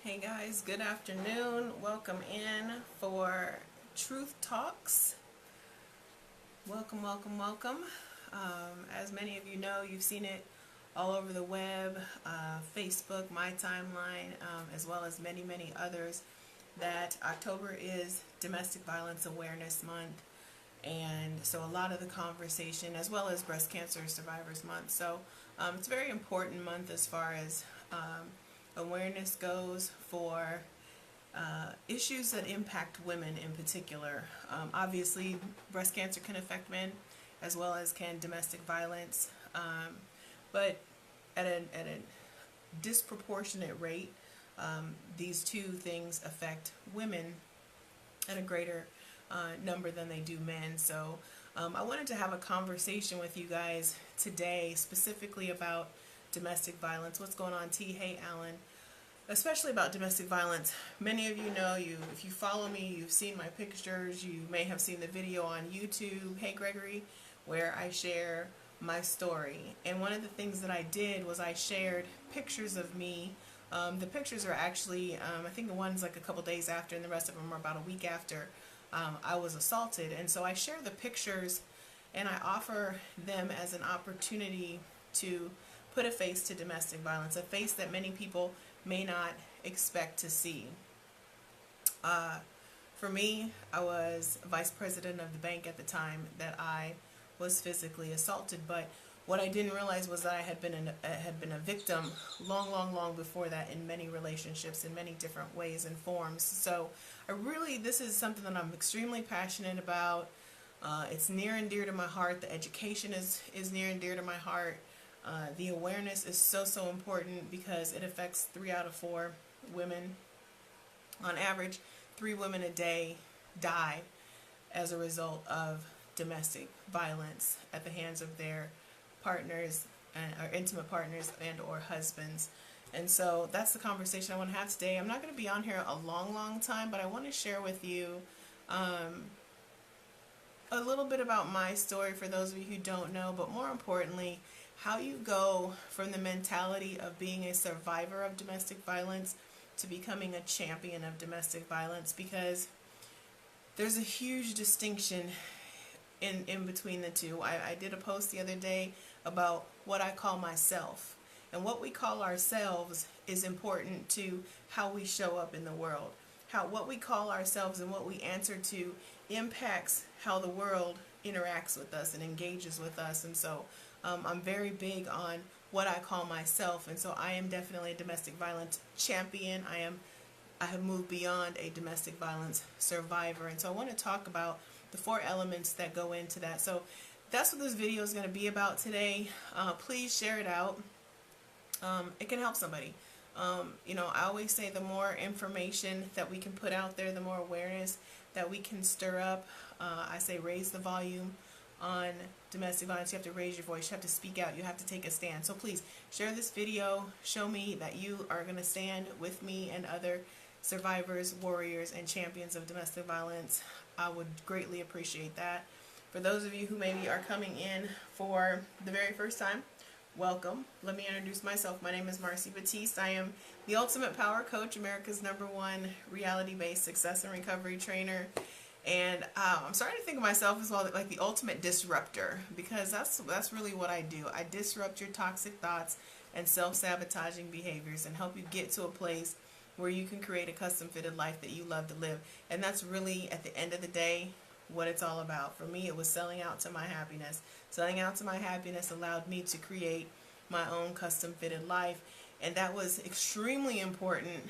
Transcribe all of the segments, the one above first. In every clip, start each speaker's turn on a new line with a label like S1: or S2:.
S1: Hey guys, good afternoon. Welcome in for Truth Talks. Welcome, welcome, welcome. As many of you know, you've seen it all over the web, Facebook, my timeline, as well as many, many others, that October is Domestic Violence Awareness Month. And so a lot of the conversation, as well as Breast Cancer Survivors Month. So it's a very important month as far as awareness goes for issues that impact women in particular. Obviously, breast cancer can affect men as well as can domestic violence, but at a disproportionate rate, these two things affect women at a greater number than they do men. So I wanted to have a conversation with you guys today specifically about domestic violence. What's going on, T? Hey, Alan. Especially about domestic violence. Many of you know, if you follow me, you've seen my pictures, you may have seen the video on YouTube, Hey Gregory, where I share my story. And one of the things that I did was I shared pictures of me. The pictures are actually, I think the one's like a couple days after and the rest of them are about a week after I was assaulted. And so I share the pictures and I offer them as an opportunity to put a face to domestic violence, a face that many people may not expect to see. For me, I was vice president of the bank at the time that I was physically assaulted, but what I didn't realize was that I had been a victim long before that in many relationships in many different ways and forms. So this is something that I'm extremely passionate about. It's near and dear to my heart. The education is near and dear to my heart. The awareness is so important because it affects 3 out of 4 women. On average, 3 women a day die as a result of domestic violence at the hands of their partners or intimate partners and or husbands. And so that's the conversation I want to have today. I'm not going to be on here a long time, but I want to share with you a little bit about my story for those of you who don't know, but more importantly, how you go from the mentality of being a survivor of domestic violence to becoming a champion of domestic violence, because there's a huge distinction in between the two. I did a post the other day about what I call myself, and what we call ourselves is important to how we show up in the world. What we call ourselves and what we answer to impacts how the world interacts with us and engages with us. And so I'm very big on what I call myself, and so I am definitely a domestic violence champion. I have moved beyond a domestic violence survivor, and so I want to talk about the 4 elements that go into that. So that's what this video is going to be about today. Please share it out. It can help somebody. I always say the more information that we can put out there, the more awareness that we can stir up. I say raise the volume on domestic violence. You have to raise your voice, you have to speak out, you have to take a stand. So please share this video, show me that you are going to stand with me and other survivors, warriors, and champions of domestic violence. I would greatly appreciate that. For those of you who maybe are coming in for the very first time, welcome. Let me introduce myself. My name is Marci Batiste. I am the Ultimate Power Coach, America's #1 reality-based success and recovery trainer. And I'm starting to think of myself as well like the ultimate disruptor, because that's really what I do. I disrupt your toxic thoughts and self-sabotaging behaviors and help you get to a place where you can create a custom-fitted life that you love to live. And that's really, at the end of the day, what it's all about. For me, it was selling out to my happiness. Selling out to my happiness allowed me to create my own custom-fitted life, and that was extremely important,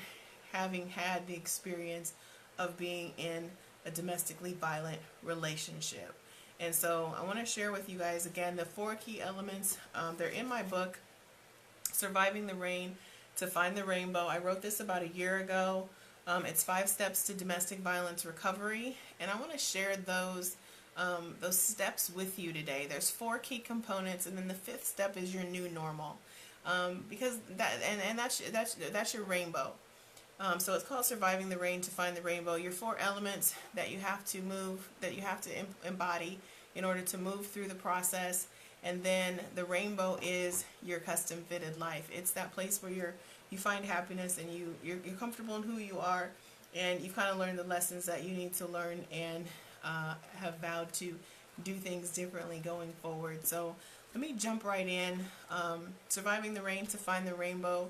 S1: having had the experience of being in a domestically violent relationship. And so I want to share with you guys again the 4 key elements. They're in my book, Surviving the Rain to Find the Rainbow. I wrote this about a year ago. It's 5 steps to domestic violence recovery, and I want to share those steps with you today. There's 4 key components, and then the 5th step is your new normal, because that's your rainbow. So it's called Surviving the Rain to Find the Rainbow. Your 4 elements that you have to embody in order to move through the process. And then the rainbow is your custom fitted life. It's that place where you find happiness, and you're comfortable in who you are, and you've kind of learned the lessons that you need to learn, and have vowed to do things differently going forward. So let me jump right in. Surviving the rain to find the rainbow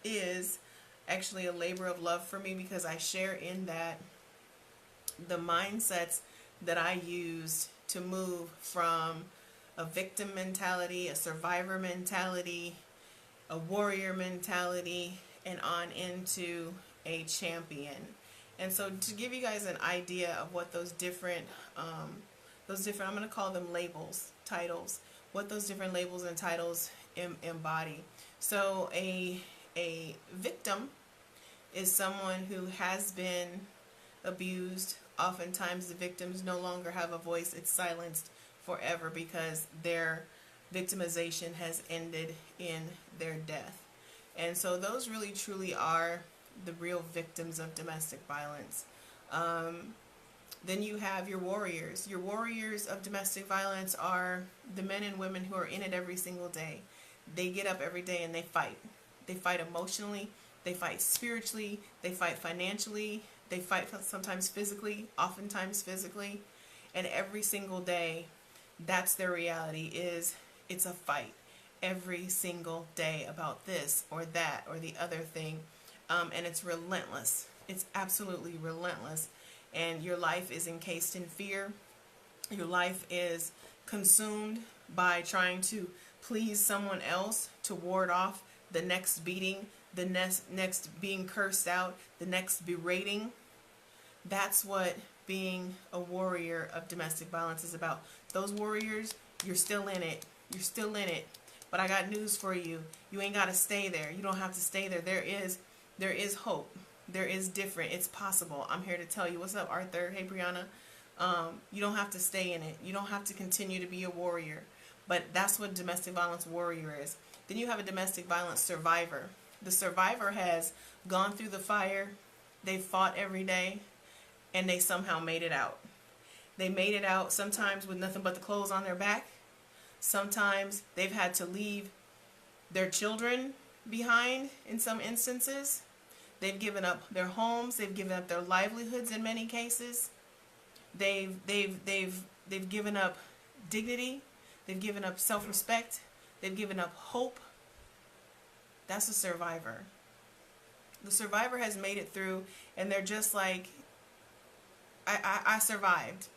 S1: is actually a labor of love for me, because I share in that the mindsets that I used to move from a victim mentality, a survivor mentality, a warrior mentality, and on into a champion. And so to give you guys an idea of what those different, I'm going to call them labels, titles, what those different labels and titles embody. So a victim is someone who has been abused. Oftentimes the victims no longer have a voice. It's silenced forever because their victimization has ended in their death. And so those really truly are the real victims of domestic violence. Then you have your warriors. Your warriors of domestic violence are the men and women who are in it every single day. They get up every day and they fight. They fight emotionally, they fight spiritually, they fight financially, they fight sometimes physically, oftentimes physically, and every single day that's their reality. Is it's a fight every single day about this or that or the other thing, and it's relentless. It's absolutely relentless, and your life is encased in fear. Your life is consumed by trying to please someone else, to ward off the next beating, the next being cursed out, the next berating. That's what being a warrior of domestic violence is about. Those warriors, you're still in it. You're still in it. But I got news for you. You ain't got to stay there. You don't have to stay there. There is hope. There is different. It's possible. I'm here to tell you. What's up, Arthur? Hey, Brianna. You don't have to stay in it. You don't have to continue to be a warrior. But that's what domestic violence warrior is. Then you have a domestic violence survivor. The survivor has gone through the fire. They fought every day, and they somehow made it out. They made it out sometimes with nothing but the clothes on their back. Sometimes they've had to leave their children behind in some instances. They've given up their homes. They've given up their livelihoods in many cases. They've given up dignity. They've given up self-respect. They've given up hope. That's a survivor. The survivor has made it through, and they're just like, I survived,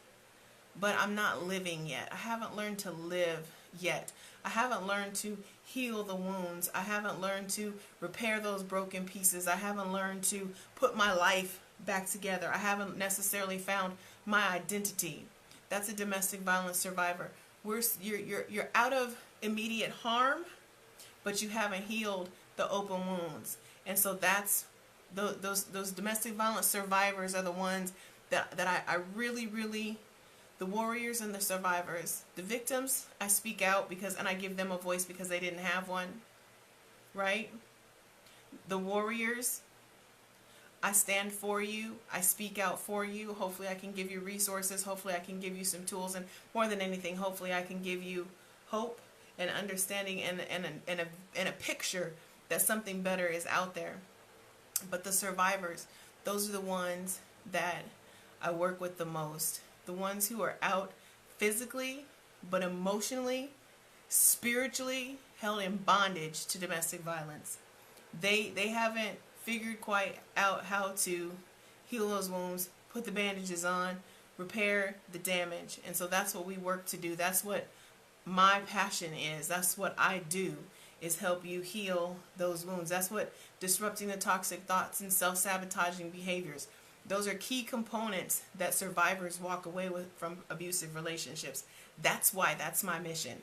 S1: but I'm not living yet. I haven't learned to live yet. I haven't learned to heal the wounds. I haven't learned to repair those broken pieces. I haven't learned to put my life back together. I haven't necessarily found my identity. That's a domestic violence survivor. You're out of immediate harm, but you haven't healed the open wounds. And so that's those domestic violence survivors are the ones that I really, the warriors and the survivors. The victims, I speak out and I give them a voice because they didn't have one, right? The warriors, I stand for you. I speak out for you. Hopefully I can give you resources. Hopefully I can give you some tools. And more than anything, hopefully I can give you hope and understanding and a picture that something better is out there. But the survivors, those are the ones that I work with the most. The ones who are out physically, but emotionally, spiritually held in bondage to domestic violence. They haven't figured quite out how to heal those wounds, put the bandages on, repair the damage. And so that's what we work to do. That's what my passion is. That's what I do, is help you heal those wounds. That's what disrupting the toxic thoughts and self-sabotaging behaviors. Those are key components that survivors walk away with from abusive relationships. That's why that's my mission.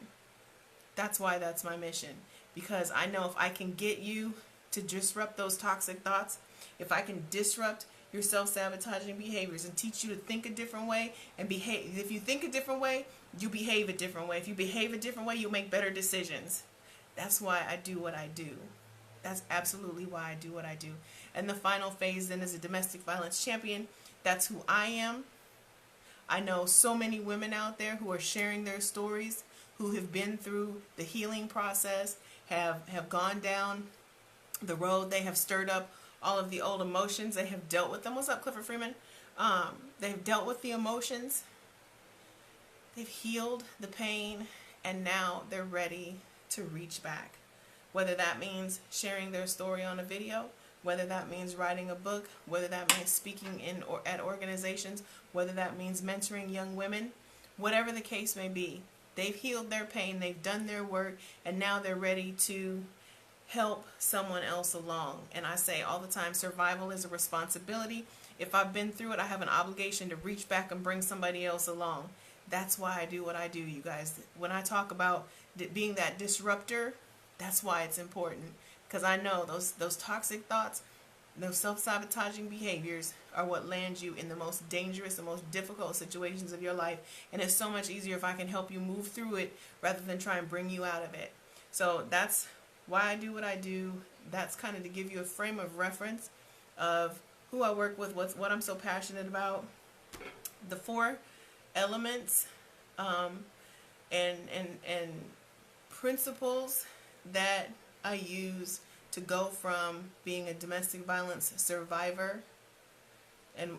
S1: That's why that's my mission. Because I know if I can get you to disrupt those toxic thoughts, if I can disrupt your self-sabotaging behaviors and teach you to think a different way and behave. If you think a different way, you behave a different way. If you behave a different way, you'll make better decisions. That's why I do what I do. That's absolutely why I do what I do. And the final phase then is a domestic violence champion. That's who I am. I know so many women out there who are sharing their stories, who have been through the healing process, have gone down the road. They have stirred up all of the old emotions. They have dealt with them. What's up, Clifford Freeman? They've dealt with the emotions. They've healed the pain, and now they're ready to reach back. Whether that means sharing their story on a video, whether that means writing a book, whether that means speaking in or at organizations, whether that means mentoring young women, whatever the case may be, they've healed their pain, they've done their work, and now they're ready to help someone else along. And I say all the time, survival is a responsibility. If I've been through it, I have an obligation to reach back and bring somebody else along. That's why I do what I do, you guys. When I talk about being that disruptor, that's why it's important. Because I know those toxic thoughts, those self-sabotaging behaviors are what land you in the most dangerous and most difficult situations of your life. And it's so much easier if I can help you move through it rather than try and bring you out of it. So that's why I do what I do. That's kind of to give you a frame of reference of who I work with, what I'm so passionate about. The 4 elements and principles that I use to go from being a domestic violence survivor and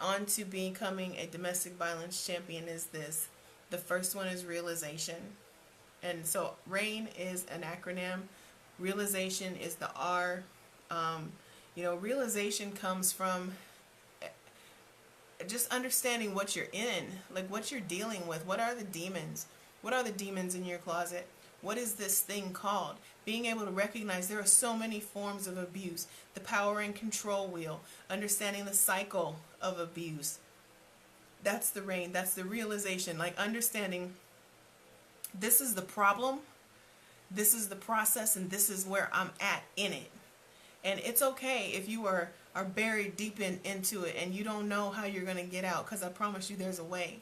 S1: on to becoming a domestic violence champion is this. The first one is realization. And so RAIN is an acronym. Realization is the R. Realization comes from just understanding what you're in, like what you're dealing with. What are the demons? What are the demons in your closet? What is this thing called? Being able to recognize there are so many forms of abuse. The power and control wheel. Understanding the cycle of abuse. That's the RAIN. That's the realization. Like understanding this is the problem, this is the process, and this is where I'm at in it. And it's okay if you are buried deep into it and you don't know how you're going to get out, because I promise you there's a way.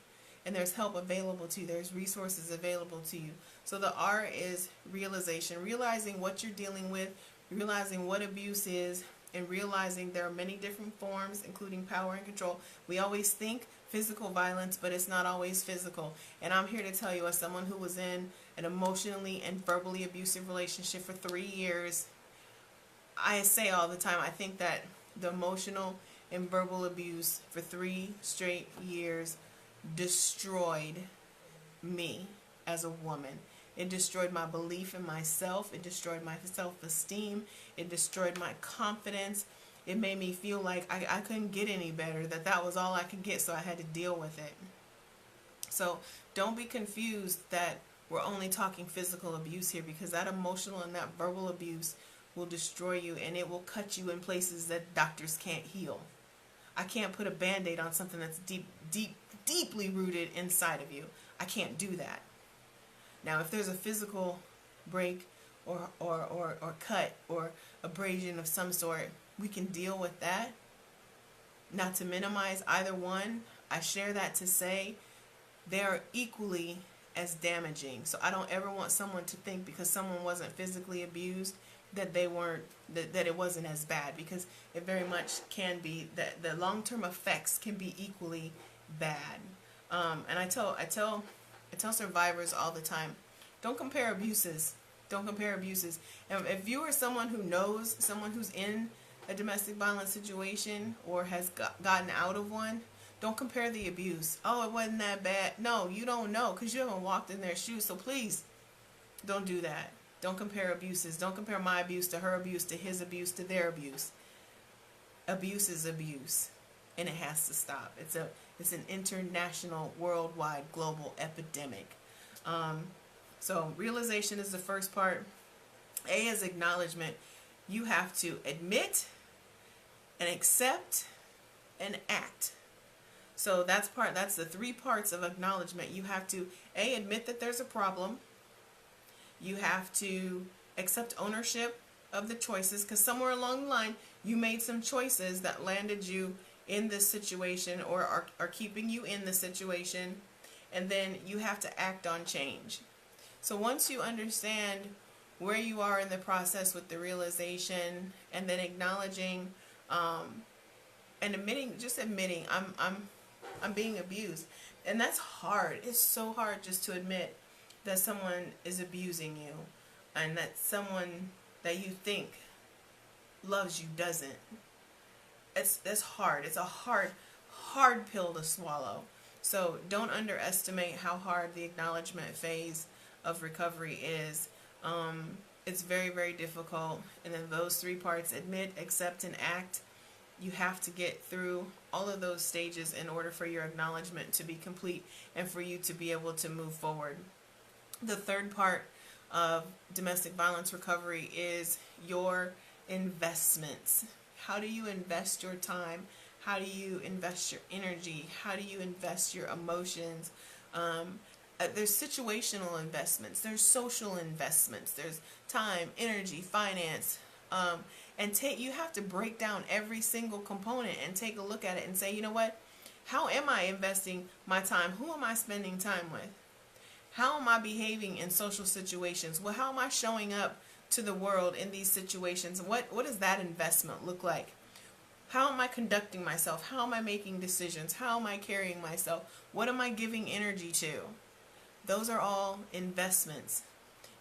S1: And there's help available to you. There's resources available to you. So the R is realization. Realizing what you're dealing with, realizing what abuse is, and realizing there are many different forms, including power and control. We always think physical violence, but it's not always physical. And I'm here to tell you, as someone who was in an emotionally and verbally abusive relationship for 3 years, I say all the time, I think that the emotional and verbal abuse for 3 straight years destroyed me as a woman. It destroyed my belief in myself. It destroyed my self-esteem. It destroyed my confidence. It made me feel like I couldn't get any better, that was all I could get, so I had to deal with it. So don't be confused that we're only talking physical abuse here, because that emotional and that verbal abuse will destroy you, and it will cut you in places that doctors can't heal. I can't put a Band-Aid on something that's deeply rooted inside of you. I can't do that. Now, if there's a physical break or cut or abrasion of some sort, we can deal with that. Not to minimize either one, I share that to say they are equally as damaging. So I don't ever want someone to think because someone wasn't physically abused that they weren't, that it wasn't as bad, because it very much can be. That the long-term effects can be equally bad. And I tell survivors all the time, don't compare abuses. Don't compare abuses. And if you are someone who knows someone who's in a domestic violence situation or has gotten out of one, don't compare the abuse. Oh, it wasn't that bad. No, you don't know because you haven't walked in their shoes. So please, don't do that. Don't compare abuses. Don't compare my abuse to her abuse, to his abuse, to their abuse. Abuse is abuse, and it has to stop. It's an international, worldwide, global epidemic. So realization is the first part. A is acknowledgement. You have to admit and accept and act. So that's the 3 parts of acknowledgement. You have to admit that there's a problem. You have to accept ownership of the choices, because somewhere along the line you made some choices that landed you in this situation or are keeping you in the situation, and then you have to act on change. So once you understand where you are in the process with the realization, and then acknowledging and admitting I'm being abused. And that's hard. It's so hard just to admit that someone is abusing you, and that someone that you think loves you doesn't. It's hard. It's a hard pill to swallow. So don't underestimate how hard the acknowledgement phase of recovery is. It's very, very difficult. And then those three parts: admit, accept, and act. You have to get through all of those stages in order for your acknowledgement to be complete and for you to be able to move forward. The third part of domestic violence recovery is your investments. How do you invest your time? How do you invest your energy? How do you invest your emotions? There's situational investments. There's social investments. There's time, energy, finance. And you have to break down every single component and take a look at it and say, you know what? How am I investing my time? Who am I spending time with? How am I behaving in social situations? Well, how am I showing up to the world in these situations? What does that investment look like? How am I conducting myself? How am I making decisions? How am I carrying myself? What am I giving energy to? Those are all investments.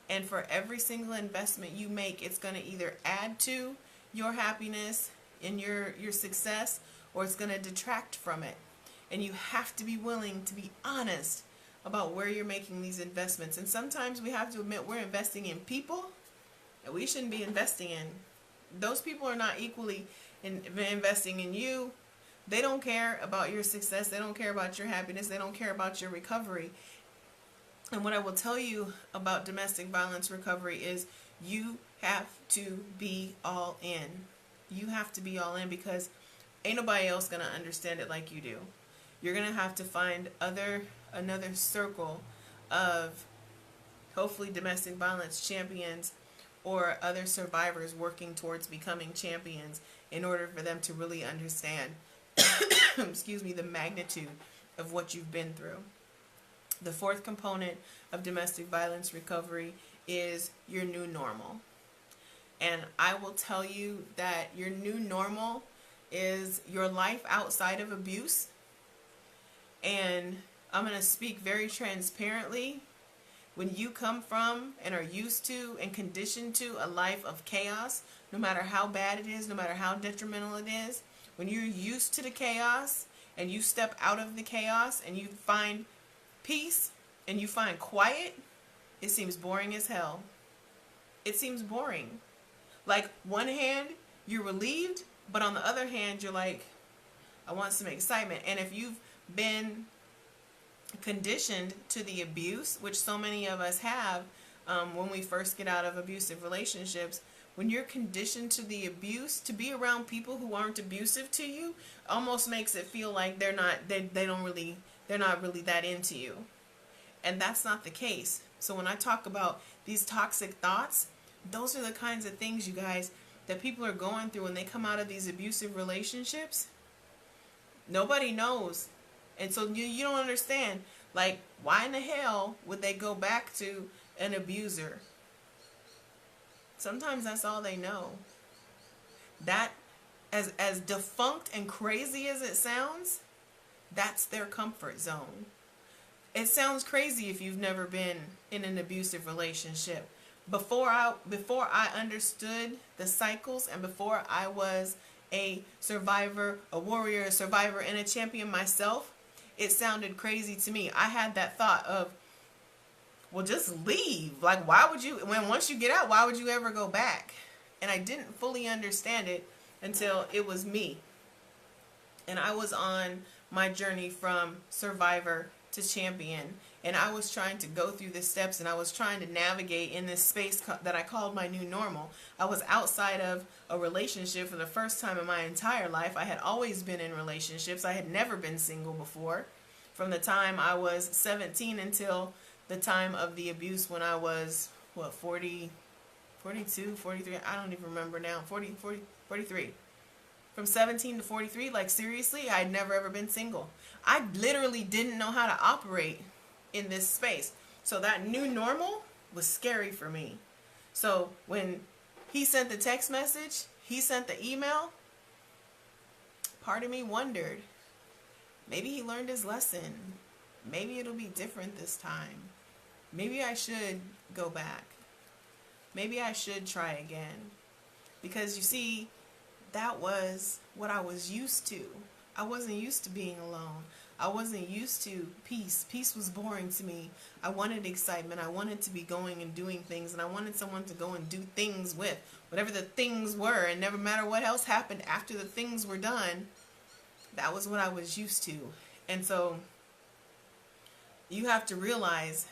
S1: And for every single investment you make, it's going to either add to your happiness and your success, or it's going to detract from it. And you have to be willing to be honest about where you're making these investments. And sometimes we have to admit we're investing in people that we shouldn't be investing in. Those people are not equally investing in you. They don't care about your success. They don't care about your happiness. They don't care about your recovery. And what I will tell you about domestic violence recovery is you have to be all in. You have to be all in, because ain't nobody else going to understand it like you do. You're going to have to find another circle of hopefully domestic violence champions or other survivors working towards becoming champions in order for them to really understand excuse me, the magnitude of what you've been through. The fourth component of domestic violence recovery is your new normal. And I will tell you that your new normal is your life outside of abuse. And I'm going to speak very transparently. When you come from and are used to and conditioned to a life of chaos, no matter how bad it is, no matter how detrimental it is, when you're used to the chaos and you step out of the chaos and you find peace and you find quiet, it seems boring as hell. It seems boring. Like, one hand, you're relieved, but on the other hand, you're like, I want some excitement. And if you've been conditioned to the abuse, which so many of us have when we first get out of abusive relationships, when you're conditioned to the abuse, to be around people who aren't abusive to you almost makes it feel like they're not really that into you. And that's not the case. So when I talk about these toxic thoughts, those are the kinds of things, you guys, that people are going through when they come out of these abusive relationships. Nobody knows. And so you don't understand, like, why in the hell would they go back to an abuser? Sometimes that's all they know. That, as defunct and crazy as it sounds, that's their comfort zone. It sounds crazy if you've never been in an abusive relationship. Before I understood the cycles, and before I was a survivor, a warrior, a survivor, and a champion myself, it sounded crazy to me. I had that thought of, well, just leave. Like, why would you, once you get out, why would you ever go back? And I didn't fully understand it until it was me. And I was on my journey from survivor to champion. And I was trying to go through the steps, and I was trying to navigate in this space that I called my new normal. I was outside of a relationship for the first time in my entire life. I had always been in relationships. I had never been single before. From the time I was 17 until the time of the abuse when I was, 42, 43, I don't even remember now, 43. From 17 to 43, like, seriously, I had never ever been single. I literally didn't know how to operate in this space. So that new normal was scary for me. So when he sent the text message, he sent the email, part of me wondered, maybe he learned his lesson. Maybe it'll be different this time. Maybe I should go back. Maybe I should try again. Because you see, that was what I was used to. I wasn't used to being alone. I wasn't used to peace. Peace was boring to me. I wanted excitement. I wanted to be going and doing things, and I wanted someone to go and do things with, whatever the things were, and never matter what else happened after the things were done. That was what I was used to. And so you have to realize,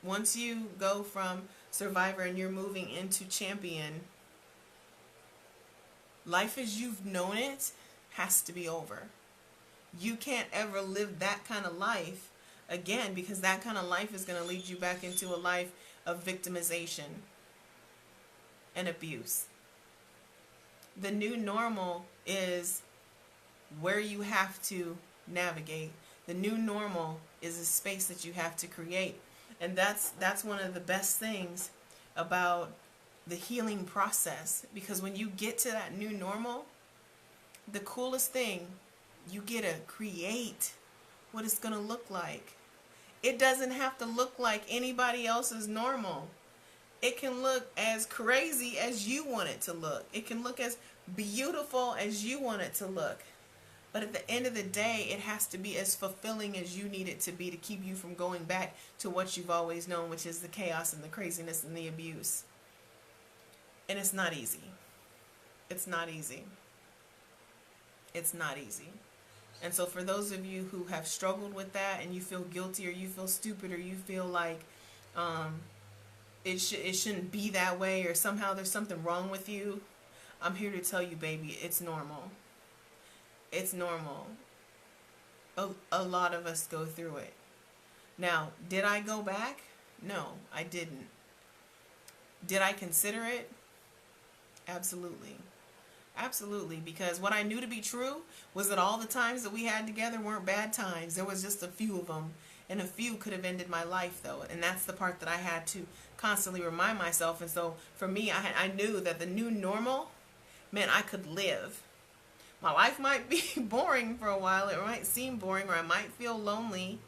S1: once you go from survivor and you're moving into champion, life as you've known it has to be over. You can't ever live that kind of life again, because that kind of life is going to lead you back into a life of victimization and abuse. The new normal is where you have to navigate. The new normal is a space that you have to create. And that's one of the best things about the healing process, because when you get to that new normal, the coolest thing, you get to create what it's going to look like. It doesn't have to look like anybody else's normal. It can look as crazy as you want it to look. It can look as beautiful as you want it to look. But at the end of the day, it has to be as fulfilling as you need it to be, to keep you from going back to what you've always known, which is the chaos and the craziness and the abuse. And it's not easy. It's not easy. It's not easy. And so for those of you who have struggled with that, and you feel guilty, or you feel stupid, or you feel like it shouldn't be that way, or somehow there's something wrong with you, I'm here to tell you, baby, it's normal. It's normal. A lot of us go through it. Now, did I go back? No, I didn't. Did I consider it? Absolutely. Absolutely, because what I knew to be true was that all the times that we had together weren't bad times. There was just a few of them, and a few could have ended my life, though, and that's the part that I had to constantly remind myself. And so for me, I knew that the new normal meant I could live. My life might be boring for a while. It might seem boring, or I might feel lonely,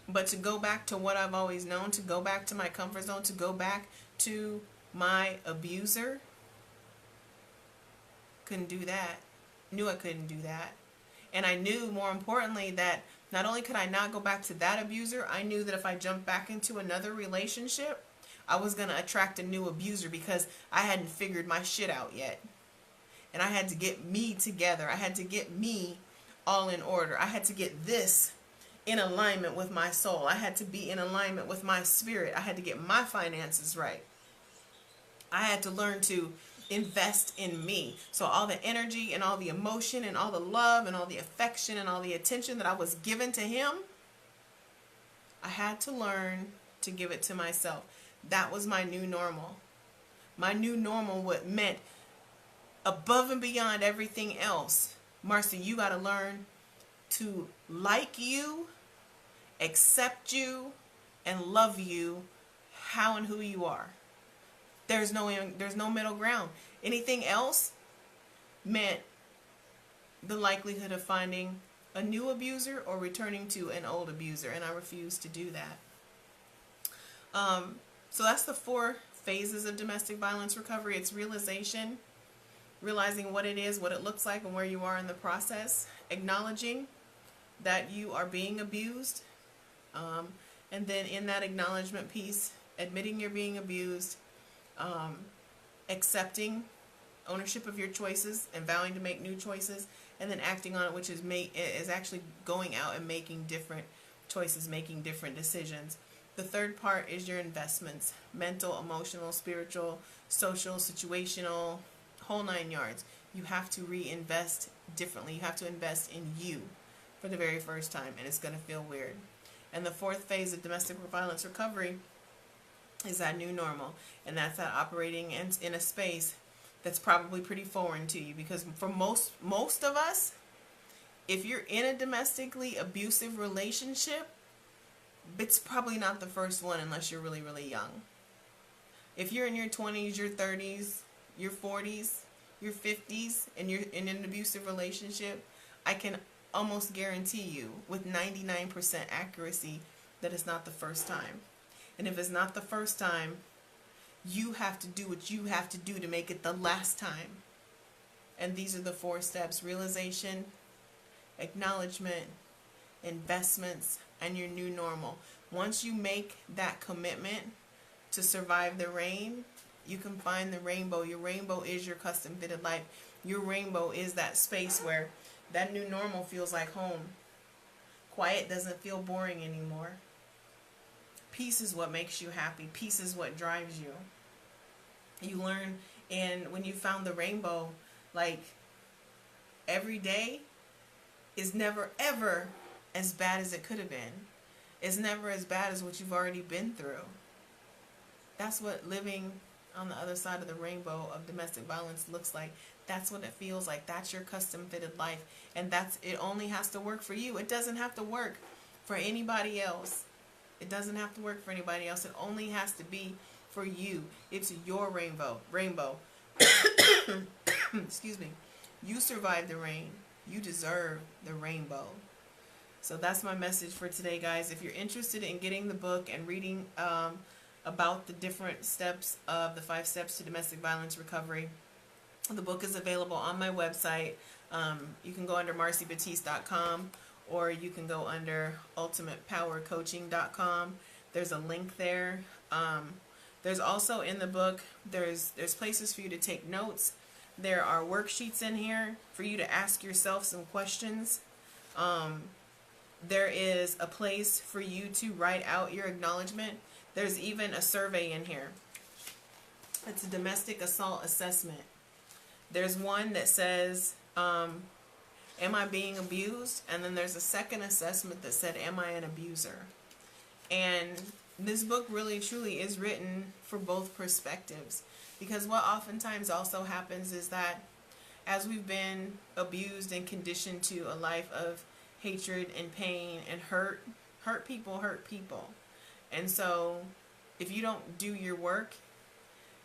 S1: but to go back to what I've always known, to go back to my comfort zone, to go back to my abuser, couldn't do that. Knew I couldn't do that. And I knew, more importantly, that not only could I not go back to that abuser, I knew that if I jumped back into another relationship, I was going to attract a new abuser, because I hadn't figured my shit out yet. And I had to get me together. I had to get me all in order. I had to get this in alignment with my soul. I had to be in alignment with my spirit. I had to get my finances right. I had to learn to invest in me. So all the energy and all the emotion and all the love and all the affection and all the attention that I was given to him, I had to learn to give it to myself. That was my new normal. My new normal, what meant above and beyond everything else, Marci, you got to learn to like you, accept you, and love you how and who you are. There's no middle ground. Anything else meant the likelihood of finding a new abuser or returning to an old abuser, and I refused to do that. So that's the 4 phases of domestic violence recovery. It's realization, realizing what it is, what it looks like, and where you are in the process. Acknowledging that you are being abused. And then in that acknowledgement piece, admitting you're being abused, accepting ownership of your choices and vowing to make new choices, and then acting on it, which is actually going out and making different choices, making different decisions. The third part is your investments: mental, emotional, spiritual, social, situational, whole 9 yards. You have to reinvest differently. You have to invest in you for the very first time, and it's going to feel weird. And the 4th phase of domestic violence recovery is that new normal, and that's that operating in a space that's probably pretty foreign to you, because for most of us, if you're in a domestically abusive relationship, it's probably not the first one unless you're really, really young. If you're in your 20s, your 30s, your 40s, your 50s, and you're in an abusive relationship, I can almost guarantee you with 99% accuracy that it's not the first time. And if it's not the first time, You have to do what you have to do to make it the last time. And these are the 4 steps: realization, acknowledgement, investments, and your new normal. Once you make that commitment to survive the rain, you can find the rainbow. Your rainbow is your custom fitted life. Your rainbow is that space where that new normal feels like home. Quiet doesn't feel boring anymore. Peace is what makes you happy. Peace is what drives you. You learn, and when you found the rainbow, like, every day is never ever as bad as it could have been. It's never as bad as what you've already been through. That's what living on the other side of the rainbow of domestic violence looks like. That's what it feels like. That's your custom fitted life. And it only has to work for you. It doesn't have to work for anybody else. It doesn't have to work for anybody else. It only has to be for you. It's your rainbow. Excuse me. You survived the rain. You deserve the rainbow. So that's my message for today, guys. If you're interested in getting the book and reading about the different steps of the 5 steps to domestic violence recovery, the book is available on my website. You can go under marcibatiste.com, or you can go under ultimatepowercoaching.com. There's a link there. There's also in the book, there's places for you to take notes. There are worksheets in here for you to ask yourself some questions. There is a place for you to write out your acknowledgement. There's even a survey in here. It's a domestic assault assessment. There's one that says, am I being abused? And then there's a second assessment that said, am I an abuser? And this book really truly is written for both perspectives, because what oftentimes also happens is that as we've been abused and conditioned to a life of hatred and pain and hurt people. And so if you don't do your work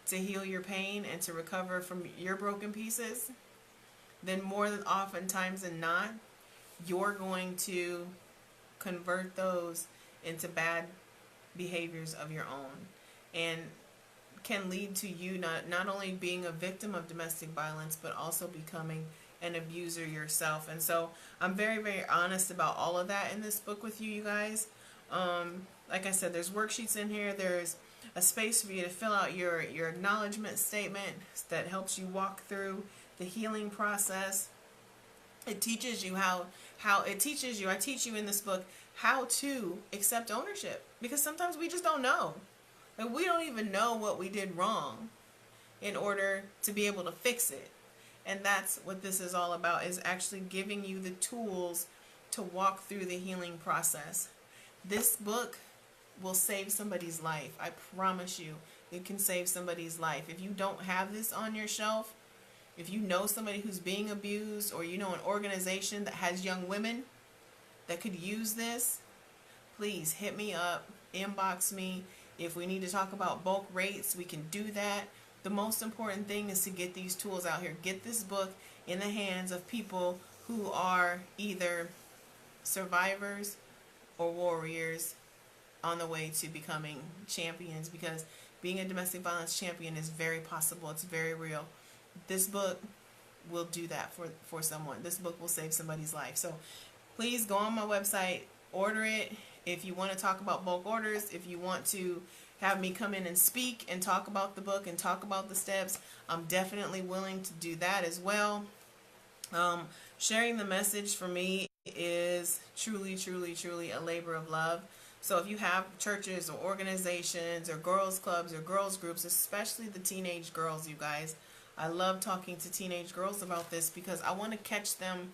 S1: to heal your pain and to recover from your broken pieces, then more than oftentimes than not, you're going to convert those into bad behaviors of your own, and can lead to you not only being a victim of domestic violence, but also becoming an abuser yourself. And so I'm very, very honest about all of that in this book with you guys. Like I said, there's worksheets in here. There's a space for you to fill out your acknowledgement statement that helps you walk through the healing process. It teaches you I teach you in this book how to accept ownership, because sometimes we just don't know. Like, we don't even know what we did wrong in order to be able to fix it. And that's what this is all about, is actually giving you the tools to walk through the healing process. This book will save somebody's life. I promise you, it can save somebody's life. If you don't have this on your shelf, if you know somebody who's being abused, or you know an organization that has young women that could use this, please hit me up, inbox me. If we need to talk about bulk rates, we can do that. The most important thing is to get these tools out here. Get this book in the hands of people who are either survivors or warriors on the way to becoming champions, because being a domestic violence champion is very possible. It's very real. This book will do that for someone. This book will save somebody's life. So please go on my website, order it. If you want to talk about bulk orders, if you want to have me come in and speak and talk about the book and talk about the steps, I'm definitely willing to do that as well. Sharing the message for me is truly, truly, truly a labor of love. So if you have churches or organizations or girls clubs or girls groups, especially the teenage girls, you guys, I love talking to teenage girls about this, because I want to catch them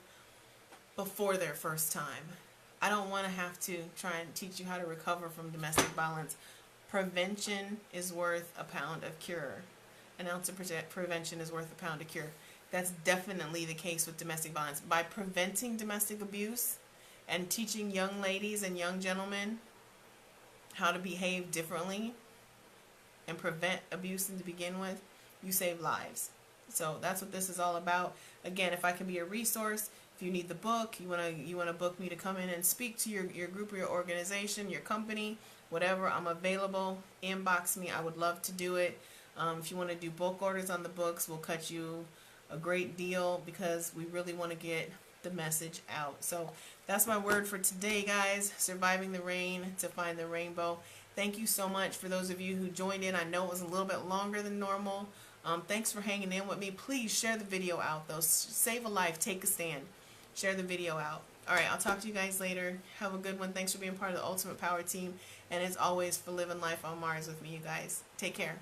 S1: before their first time. I don't want to have to try and teach you how to recover from domestic violence. Prevention is worth a pound of cure. An ounce of prevention is worth a pound of cure. That's definitely the case with domestic violence. By preventing domestic abuse and teaching young ladies and young gentlemen how to behave differently and prevent abuse to begin with, you save lives. So that's what this is all about. Again, if I can be a resource, if you need the book, you wanna book me to come in and speak to your group or your organization, your company, whatever, I'm available. Inbox me. I would love to do it. If you want to do bulk orders on the books, we'll cut you a great deal because we really want to get the message out. So that's my word for today, guys. Surviving the rain to find the rainbow. Thank you so much for those of you who joined in. I know it was a little bit longer than normal. Thanks for hanging in with me. Please share the video out, though. Save a life. Take a stand. Share the video out. All right, I'll talk to you guys later. Have a good one. Thanks for being part of the Ultimate Power Team. And as always, for living life on Mars with me, you guys. Take care.